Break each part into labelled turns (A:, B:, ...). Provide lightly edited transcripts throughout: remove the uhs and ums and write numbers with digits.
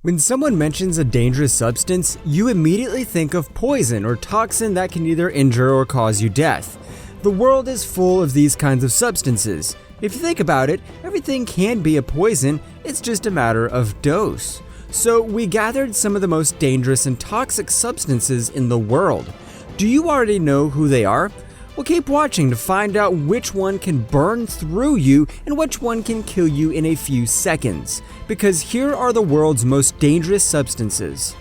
A: When someone mentions a dangerous substance, you immediately think of poison or toxin that can either injure or cause you death. The world is full of these kinds of substances. If you think about it, everything can be a poison, it's just a matter of dose. So we gathered some of the most dangerous and toxic substances in the world. Do you already know who they are? Well, keep watching to find out which one can burn through you and which one can kill you in a few seconds. Because here are the world's most dangerous substances.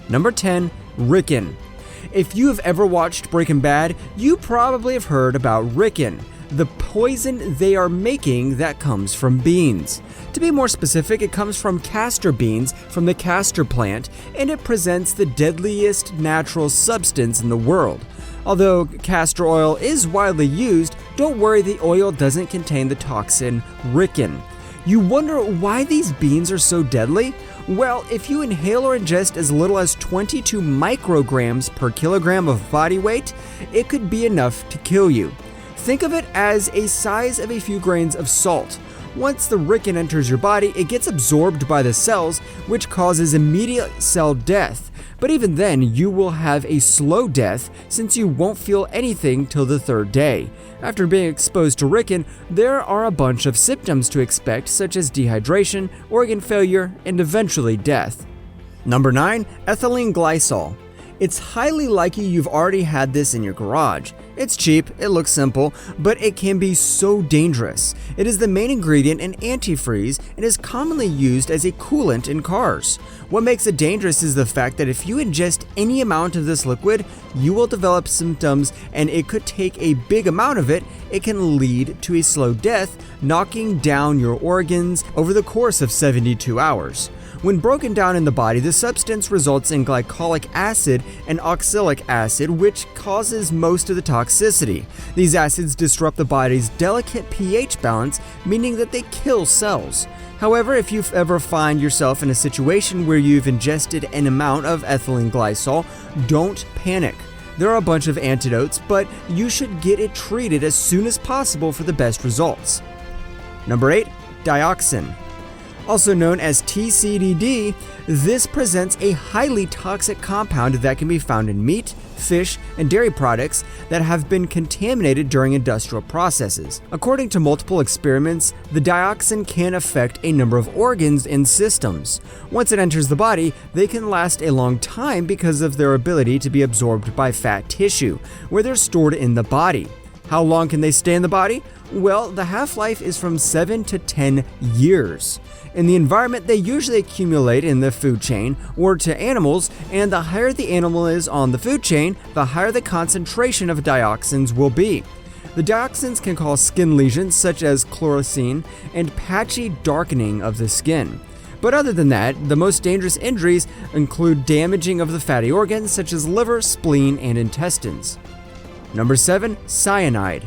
A: Number 10. Ricken. If you have ever watched Breaking Bad, you probably have heard about Ricken, the poison they are making that comes from beans. To be more specific, it comes from castor beans from the castor plant, and it presents the deadliest natural substance in the world. Although castor oil is widely used, don't worry, the oil doesn't contain the toxin Ricken. You wonder why these beans are so deadly? Well, if you inhale or ingest as little as 22 micrograms per kilogram of body weight, it could be enough to kill you. Think of it as a size of a few grains of salt. Once the Ricken enters your body, it gets absorbed by the cells, which causes immediate cell death. But even then, you will have a slow death since you won't feel anything till the third day. After being exposed to Ricken, there are a bunch of symptoms to expect, such as dehydration, organ failure, and eventually death. Number 9. Ethylene glycol. It's highly likely you've already had this in your garage. It's cheap, it looks simple, but it can be so dangerous. It is the main ingredient in antifreeze and is commonly used as a coolant in cars. What makes it dangerous is the fact that if you ingest any amount of this liquid, you will develop symptoms, and it could take a big amount of it. It can lead to a slow death, knocking down your organs over the course of 72 hours. When broken down in the body, the substance results in glycolic acid and oxalic acid, which causes most of the toxicity. These acids disrupt the body's delicate pH balance, meaning that they kill cells. However, if you ever find yourself in a situation where you've ingested an amount of ethylene glycol, don't panic. There are a bunch of antidotes, but you should get it treated as soon as possible for the best results. Number 8. Dioxin. Also known as TCDD, this presents a highly toxic compound that can be found in meat, fish, and dairy products that have been contaminated during industrial processes. According to multiple experiments, the dioxin can affect a number of organs and systems. Once it enters the body, they can last a long time because of their ability to be absorbed by fat tissue, where they're stored in the body. How long can they stay in the body? Well, the half-life is from 7 to 10 years. In the environment, they usually accumulate in the food chain or to animals, and the higher the animal is on the food chain, the higher the concentration of dioxins will be. The dioxins can cause skin lesions such as chlorisine and patchy darkening of the skin. But other than that, the most dangerous injuries include damaging of the fatty organs such as liver, spleen, and intestines. Number 7. Cyanide.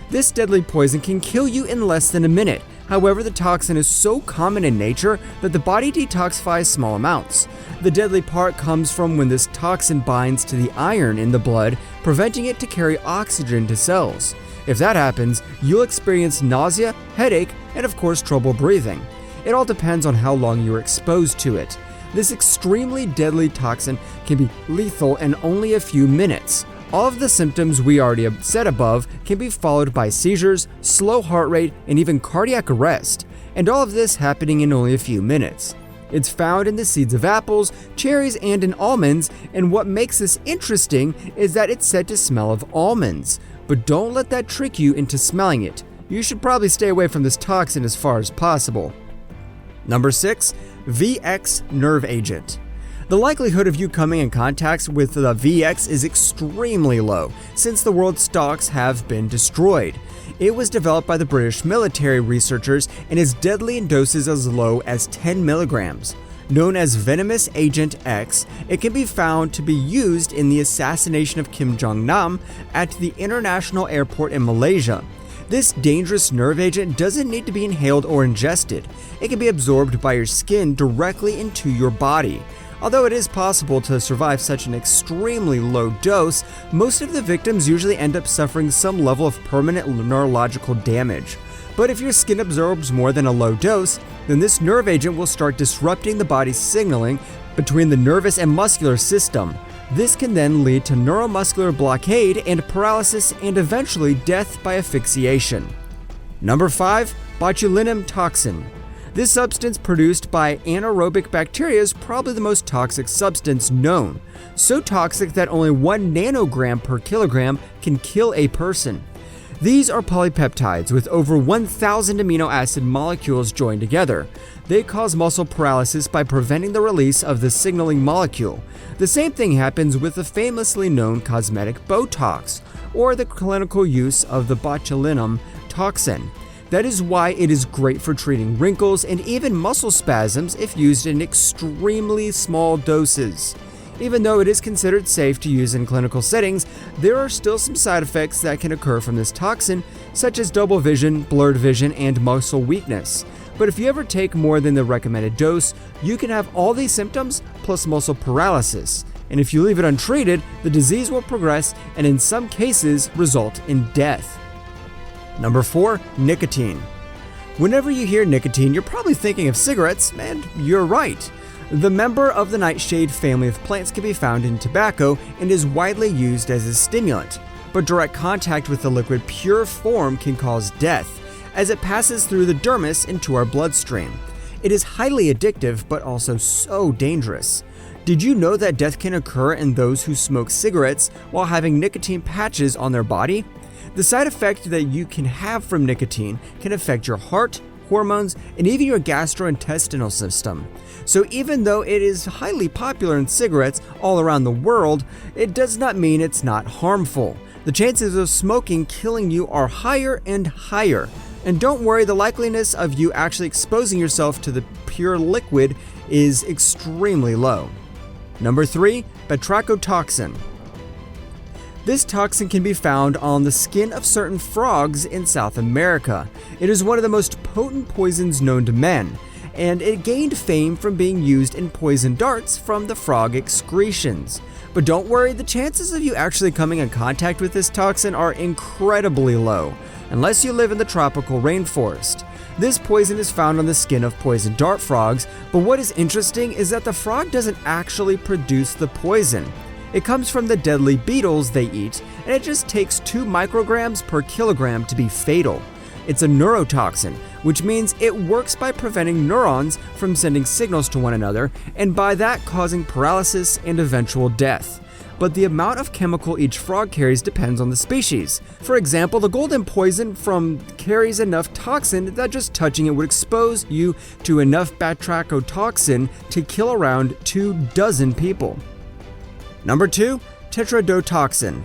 A: This deadly poison can kill you in less than a minute. However, the toxin is so common in nature that the body detoxifies small amounts. The deadly part comes from when this toxin binds to the iron in the blood, preventing it to carry oxygen to cells. If that happens, you'll experience nausea, headache, and of course trouble breathing. It all depends on how long you're exposed to it. This extremely deadly toxin can be lethal in only a few minutes. All of the symptoms we already said above can be followed by seizures, slow heart rate, and even cardiac arrest, and all of this happening in only a few minutes. It's found in the seeds of apples, cherries, and in almonds, and what makes this interesting is that it's said to smell of almonds. But don't let that trick you into smelling it. You should probably stay away from this toxin as far as possible. Number 6. VX nerve agent. The likelihood of you coming in contact with the VX is extremely low, since the world's stocks have been destroyed. It was developed by the British military researchers and is deadly in doses as low as 10 milligrams. Known as Venomous Agent X, it can be found to be used in the assassination of Kim Jong-nam at the international airport in Malaysia. This dangerous nerve agent doesn't need to be inhaled or ingested. It can be absorbed by your skin directly into your body. Although it is possible to survive such an extremely low dose, most of the victims usually end up suffering some level of permanent neurological damage. But if your skin absorbs more than a low dose, then this nerve agent will start disrupting the body's signaling between the nervous and muscular system. This can then lead to neuromuscular blockade and paralysis and eventually death by asphyxiation. Number 5. Botulinum toxin. This substance produced by anaerobic bacteria is probably the most toxic substance known. So toxic that only 1 nanogram per kilogram can kill a person. These are polypeptides with over 1,000 amino acid molecules joined together. They cause muscle paralysis by preventing the release of the signaling molecule. The same thing happens with the famously known cosmetic Botox, or the clinical use of the botulinum toxin. That is why it is great for treating wrinkles and even muscle spasms if used in extremely small doses. Even though it is considered safe to use in clinical settings, there are still some side effects that can occur from this toxin, such as double vision, blurred vision, and muscle weakness. But if you ever take more than the recommended dose, you can have all these symptoms plus muscle paralysis. And if you leave it untreated, the disease will progress and in some cases result in death. Number 4. Nicotine. Whenever you hear nicotine, you're probably thinking of cigarettes, and you're right. The member of the nightshade family of plants can be found in tobacco and is widely used as a stimulant, but direct contact with the liquid pure form can cause death, as it passes through the dermis into our bloodstream. It is highly addictive, but also so dangerous. Did you know that death can occur in those who smoke cigarettes while having nicotine patches on their body? The side effect that you can have from nicotine can affect your heart, hormones, and even your gastrointestinal system. So even though it is highly popular in cigarettes all around the world, it does not mean it's not harmful. The chances of smoking killing you are higher and higher. And don't worry, the likeliness of you actually exposing yourself to the pure liquid is extremely low. Number 3. Batrachotoxin. This toxin can be found on the skin of certain frogs in South America. It is one of the most potent poisons known to men, and it gained fame from being used in poison darts from the frog excretions. But don't worry, the chances of you actually coming in contact with this toxin are incredibly low, unless you live in the tropical rainforest. This poison is found on the skin of poison dart frogs, but what is interesting is that the frog doesn't actually produce the poison. It comes from the deadly beetles they eat, and it just takes 2 micrograms per kilogram to be fatal. It's a neurotoxin, which means it works by preventing neurons from sending signals to one another, and by that causing paralysis and eventual death. But the amount of chemical each frog carries depends on the species. For example, the golden poison carries enough toxin that just touching it would expose you to enough batrachotoxin to kill around 24 people. Number 2. Tetrodotoxin.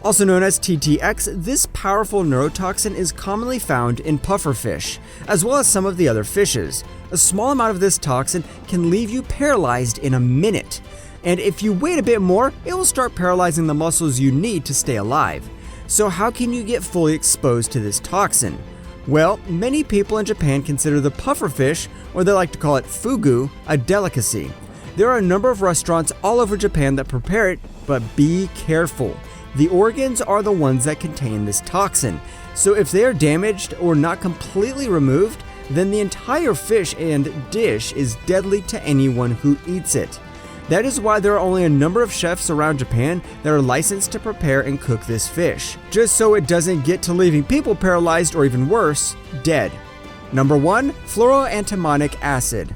A: Also known as TTX, this powerful neurotoxin is commonly found in pufferfish, as well as some of the other fishes. A small amount of this toxin can leave you paralyzed in a minute, and if you wait a bit more, it will start paralyzing the muscles you need to stay alive. So how can you get fully exposed to this toxin? Well, many people in Japan consider the pufferfish, or they like to call it fugu, a delicacy. There are a number of restaurants all over Japan that prepare it, but be careful. The organs are the ones that contain this toxin, so if they are damaged or not completely removed, then the entire fish and dish is deadly to anyone who eats it. That is why there are only a number of chefs around Japan that are licensed to prepare and cook this fish, just so it doesn't get to leaving people paralyzed or even worse, dead. Number 1. Fluoroantamonic acid.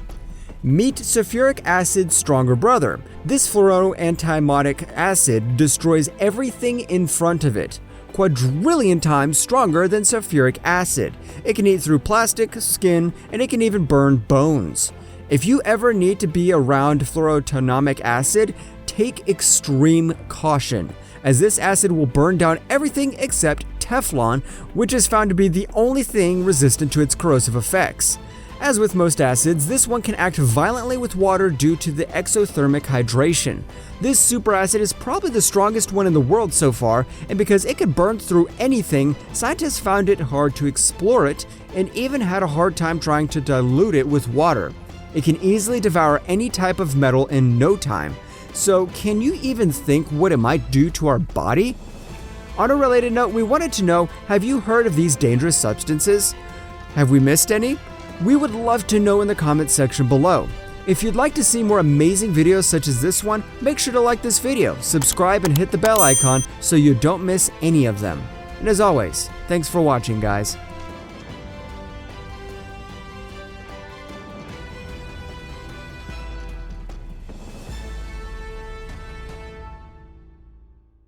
A: Meet sulfuric acid's stronger brother. This fluoroantamonic acid destroys everything in front of it, quadrillion times stronger than sulfuric acid. It can eat through plastic, skin, and it can even burn bones. If you ever need to be around fluoroantamonic acid, take extreme caution, as this acid will burn down everything except Teflon, which is found to be the only thing resistant to its corrosive effects. As with most acids, this one can act violently with water due to the exothermic hydration. This superacid is probably the strongest one in the world so far, and because it can burn through anything, scientists found it hard to explore it and even had a hard time trying to dilute it with water. It can easily devour any type of metal in no time. So can you even think what it might do to our body? On a related note, we wanted to know, have you heard of these dangerous substances? Have we missed any? We would love to know in the comments section below. If you'd like to see more amazing videos such as this one, make sure to like this video, subscribe, and hit the bell icon so you don't miss any of them. And as always, thanks for watching, guys.